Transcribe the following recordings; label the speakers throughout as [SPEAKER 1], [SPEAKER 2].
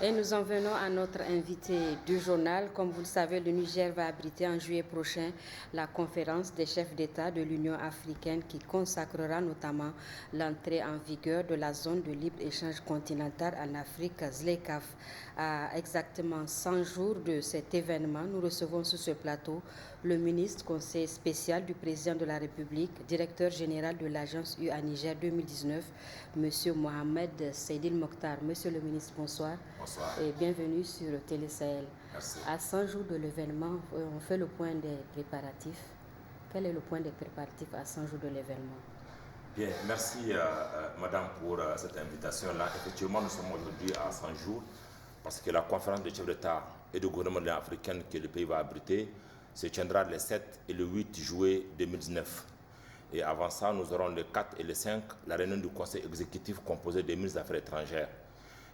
[SPEAKER 1] Et nous en venons à notre invité du journal. Comme vous le savez, le Niger va abriter en juillet prochain la conférence des chefs d'État de l'Union africaine qui consacrera notamment l'entrée en vigueur de la zone de libre-échange continentale en Afrique, ZLECAf. À exactement 100 jours de cet événement, nous recevons sur ce plateau le ministre conseiller spécial du président de la République, directeur général de l'agence UA Niger 2019, M. Mohamed Seydil Mokhtar. Monsieur le ministre, bonsoir.
[SPEAKER 2] Bonsoir.
[SPEAKER 1] Et bienvenue sur Télé Sahel.
[SPEAKER 2] Merci.
[SPEAKER 1] À 100 jours de l'événement, on fait le point des préparatifs. Quel est le point des préparatifs à 100 jours de l'événement?
[SPEAKER 2] Bien, merci Madame pour cette invitation-là. Effectivement, nous sommes aujourd'hui à 100 jours parce que la conférence des chefs d'État et de gouvernement africain que le pays va abriter se tiendra le 7 et le 8 juillet 2019. Et avant ça, nous aurons le 4 et le 5 la réunion du conseil exécutif composé des ministres des Affaires étrangères.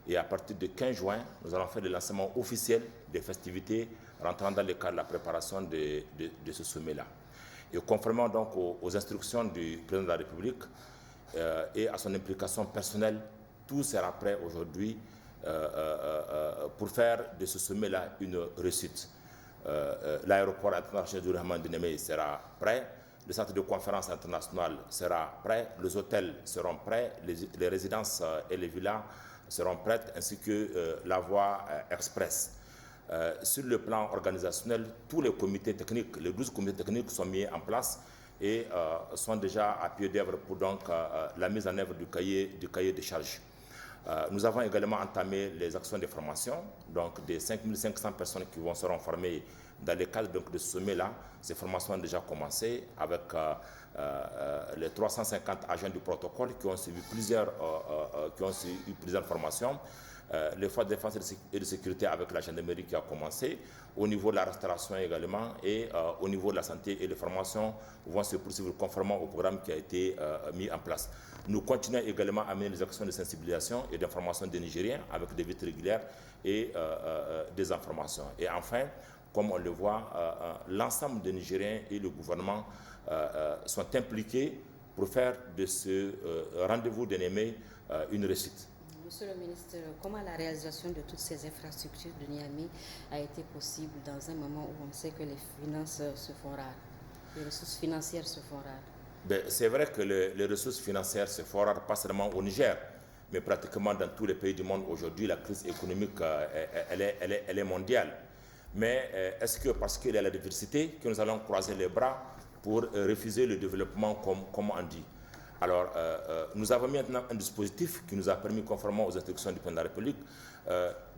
[SPEAKER 2] Et à partir du 15 juin, nous allons faire le lancement officiel des festivités rentrant dans le cadre de la préparation de ce sommet-là. Et conformément donc aux instructions du président de la République et à son implication personnelle, tout sera prêt aujourd'hui pour faire de ce sommet-là une réussite. L'aéroport international du Rahman Dinémé sera prêt, le centre de conférence international sera prêt, les hôtels seront prêts, les résidences et les villas seront prêtes, ainsi que la voie express. Sur le plan organisationnel, tous les comités techniques, les 12 comités techniques sont mis en place et sont déjà à pied d'œuvre pour donc la mise en œuvre du cahier de charges. Nous avons également entamé les actions de formation, donc des 5500 personnes qui seront formées dans le cadre donc, de ce sommet-là. Ces formations ont déjà commencé avec les 350 agents du protocole qui ont suivi plusieurs formations. Les forces de défense et de sécurité avec la gendarmerie qui a commencé, au niveau de la restauration également et au niveau de la santé et les formations vont se poursuivre conformément au programme qui a été mis en place. Nous continuons également à mener les actions de sensibilisation et d'information des Nigériens avec des visites régulières et des informations. Et enfin, comme on le voit, l'ensemble des Nigériens et le gouvernement sont impliqués pour faire de ce rendez-vous de Niamey une réussite.
[SPEAKER 1] Monsieur le ministre, comment la réalisation de toutes ces infrastructures de Niamey a été possible dans un moment où on sait que les finances se font rares, les ressources financières se font rares?
[SPEAKER 2] C'est vrai que les ressources financières se font rares, pas seulement au Niger, mais pratiquement dans tous les pays du monde aujourd'hui. La crise économique, elle est mondiale. Mais est-ce que parce qu'il y a la diversité que nous allons croiser les bras pour refuser le développement comme on dit? Alors, nous avons mis maintenant un dispositif qui nous a permis, conformément aux instructions du président de la République,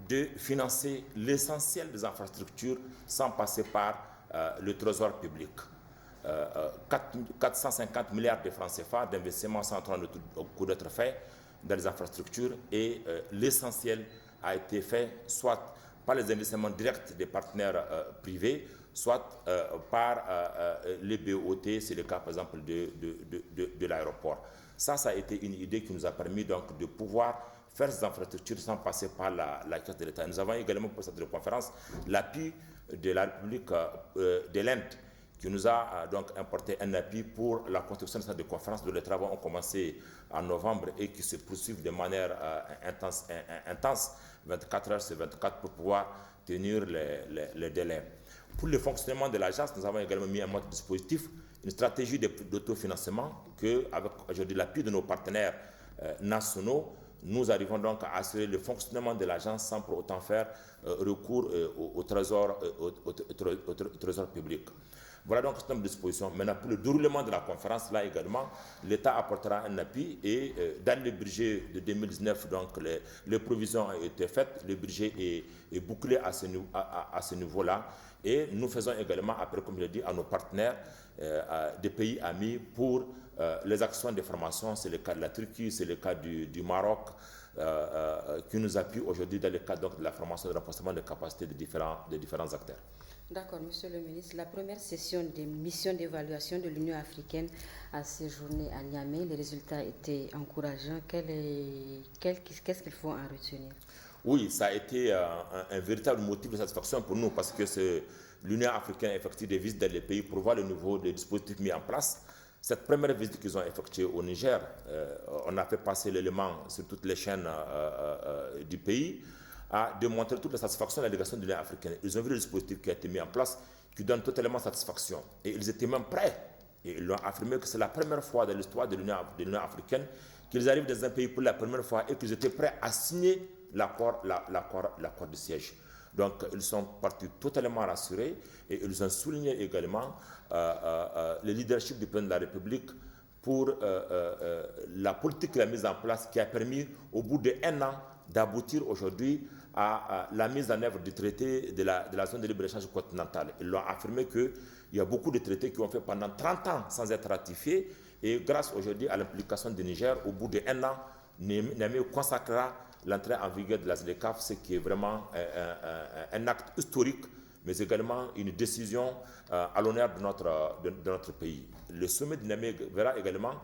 [SPEAKER 2] de financer l'essentiel des infrastructures sans passer par le trésor public. 450 milliards de francs CFA d'investissements sont en train d'être faits dans les infrastructures et l'essentiel a été fait soit par les investissements directs des partenaires privés, soit par les BOT, c'est le cas par exemple de l'aéroport. Ça a été une idée qui nous a permis donc de pouvoir faire ces infrastructures sans passer par la caisse de l'État. Nous avons également pour cette conférence l'appui de la République de l'Inde qui nous a donc importé un appui pour la construction de cette conférence dont les travaux ont commencé en novembre et qui se poursuivent de manière intense, 24 heures sur 24 pour pouvoir tenir les délais. Pour le fonctionnement de l'agence, nous avons également mis en mode dispositif une stratégie d'autofinancement que, avec aujourd'hui l'appui de nos partenaires nationaux, nous arrivons donc à assurer le fonctionnement de l'agence sans pour autant faire recours au trésor public. Voilà donc ce nombre de dispositions. Maintenant, pour le déroulement de la conférence, là également, l'État apportera un appui et dans le budget de 2019, donc les provisions ont été faites, le budget est bouclé à ce niveau-là et nous faisons également appel, comme je l'ai dit, à nos partenaires des pays amis pour les actions de formation. C'est le cas de la Turquie, c'est le cas du Maroc, qui nous appuie aujourd'hui dans le cadre donc, de la formation et de renforcement des capacités des différents acteurs.
[SPEAKER 1] D'accord, Monsieur le ministre. La première session des missions d'évaluation de l'Union africaine a séjourné à Niamey. Les résultats étaient encourageants. Qu'est-ce qu'il faut en retenir?
[SPEAKER 2] Oui, ça a été un véritable motif de satisfaction pour nous parce que l'Union africaine a effectué des visites dans les pays pour voir le niveau des dispositifs mis en place. Cette première visite qu'ils ont effectuée au Niger, on a fait passer l'élément sur toutes les chaînes du pays. a démontré toute la satisfaction de la délégation de l'Union africaine. Ils ont vu le dispositif qui a été mis en place, qui donne totalement satisfaction. Et ils étaient même prêts. Et ils l'ont affirmé que c'est la première fois dans l'histoire de l'Union africaine qu'ils arrivent dans un pays pour la première fois et qu'ils étaient prêts à signer l'accord de siège. Donc, ils sont partis totalement rassurés et ils ont souligné également le leadership du président de la République pour la politique qu'il a mise en place qui a permis, au bout d'1 an, d'aboutir aujourd'hui à la mise en œuvre du traité de la zone de libre-échange continentale. Ils l'ont affirmé qu'il y a beaucoup de traités qui ont fait pendant 30 ans sans être ratifiés et grâce aujourd'hui à l'implication du Niger, au bout d'1 an, Niamey consacrera l'entrée en vigueur de la ZLECAf, ce qui est vraiment un acte historique, mais également une décision à l'honneur de notre pays. Le sommet de Niamey verra également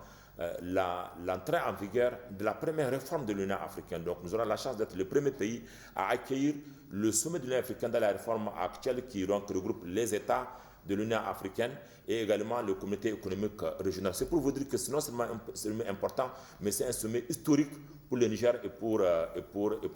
[SPEAKER 2] l'entrée en vigueur de la première réforme de l'Union africaine. Donc nous aurons la chance d'être le premier pays à accueillir le sommet de l'Union africaine dans la réforme actuelle qui donc regroupe les États de l'Union africaine et également le comité économique régional. C'est pour vous dire que c'est non seulement un sommet important, mais c'est un sommet historique pour le Niger et pour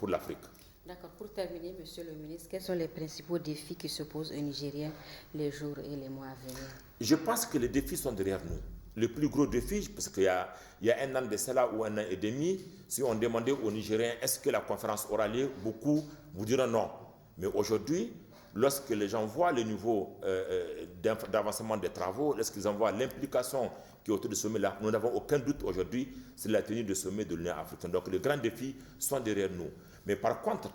[SPEAKER 2] l'Afrique.
[SPEAKER 1] D'accord. Pour terminer, Monsieur le ministre, quels sont les principaux défis qui se posent aux Nigériens les jours et les mois à venir?
[SPEAKER 2] Je pense que les défis sont derrière nous. Le plus gros défi, parce qu'il y a 1 an de cela ou 1 an et demi, si on demandait aux Nigériens est-ce que la conférence aura lieu, beaucoup vous diront non. Mais aujourd'hui, lorsque les gens voient le niveau d'avancement des travaux, lorsqu'ils en voient l'implication qui est autour de ce sommet-là, nous n'avons aucun doute aujourd'hui, c'est la tenue du sommet de l'Union africaine. Donc les grands défis sont derrière nous. Mais par contre,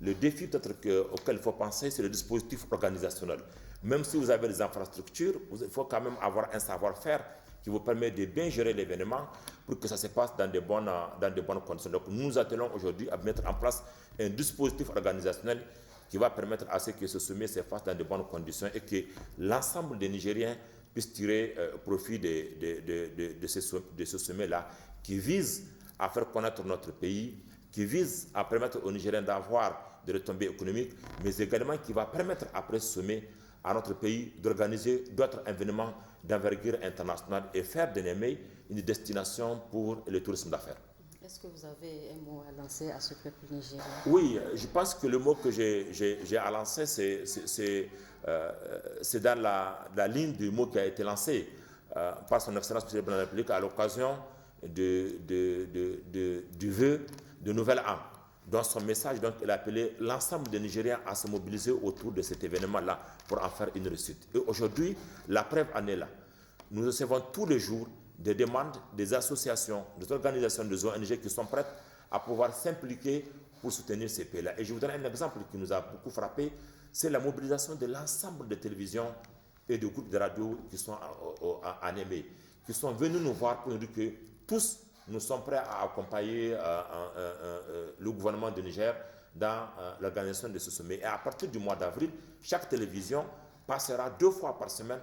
[SPEAKER 2] le défi peut-être auquel il faut penser, c'est le dispositif organisationnel. Même si vous avez des infrastructures, il faut quand même avoir un savoir-faire qui vous permet de bien gérer l'événement pour que ça se passe dans de bonnes conditions. Donc nous nous attelons aujourd'hui à mettre en place un dispositif organisationnel qui va permettre à ce que ce sommet se fasse dans de bonnes conditions et que l'ensemble des Nigériens puissent tirer profit de ce sommet-là qui vise à faire connaître notre pays, qui vise à permettre aux Nigériens d'avoir des retombées économiques, mais également qui va permettre après ce sommet à notre pays d'organiser d'autres événements d'envergure internationale et faire de Niamey une destination pour le tourisme d'affaires.
[SPEAKER 1] Est-ce que vous avez un mot à lancer à ce peuple nigérien?
[SPEAKER 2] Oui, je pense que le mot que j'ai à lancer, c'est dans la ligne du mot qui a été lancé par son Excellence M. de la République à l'occasion du vœu de Nouvel An. Dans son message, donc, il a appelé l'ensemble des Nigériens à se mobiliser autour de cet événement-là pour en faire une réussite. Et aujourd'hui, la preuve en est là. Nous recevons tous les jours des demandes des associations, des organisations, des ONG qui sont prêtes à pouvoir s'impliquer pour soutenir ces pays-là. Et je vous donne un exemple qui nous a beaucoup frappé, c'est la mobilisation de l'ensemble des télévisions et de groupes de radio qui sont à Niamey, qui sont venus nous voir pour nous dire que tous nous sommes prêts à accompagner le gouvernement du Niger dans l'organisation de ce sommet. Et à partir du mois d'avril, chaque télévision passera 2 fois par semaine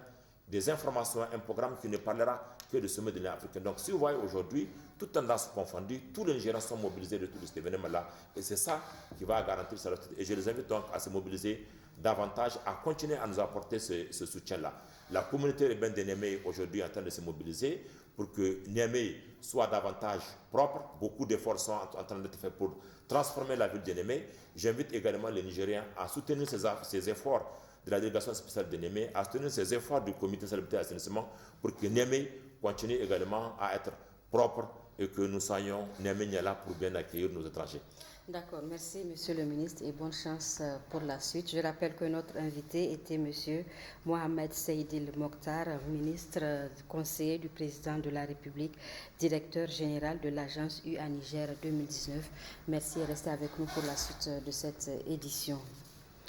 [SPEAKER 2] des informations, un programme qui ne parlera que du sommet de l'Union africaine. Donc si vous voyez aujourd'hui, toutes tendances confondues, tous les Nigériens sont mobilisés de tout cet événement-là. Et c'est ça qui va garantir sa réussite. Et je les invite donc à se mobiliser davantage, à continuer à nous apporter ce soutien-là. La communauté urbaine de Niamey aujourd'hui est en train de se mobiliser pour que Niamey soit davantage propre. Beaucoup d'efforts sont en train d'être faits pour transformer la ville de Niamey. J'invite également les Nigériens à soutenir ces efforts de la délégation spéciale de Niamey, à soutenir ces efforts du comité salubrité et assainissement pour que Niamey continue également à être propre et que nous soyons Niamey là pour bien accueillir nos étrangers.
[SPEAKER 1] D'accord, merci Monsieur le ministre et bonne chance pour la suite. Je rappelle que notre invité était Monsieur Mohamed Seydil Mokhtar, ministre conseiller du président de la République, directeur général de l'agence UA Niger 2019. Merci et restez avec nous pour la suite de cette édition.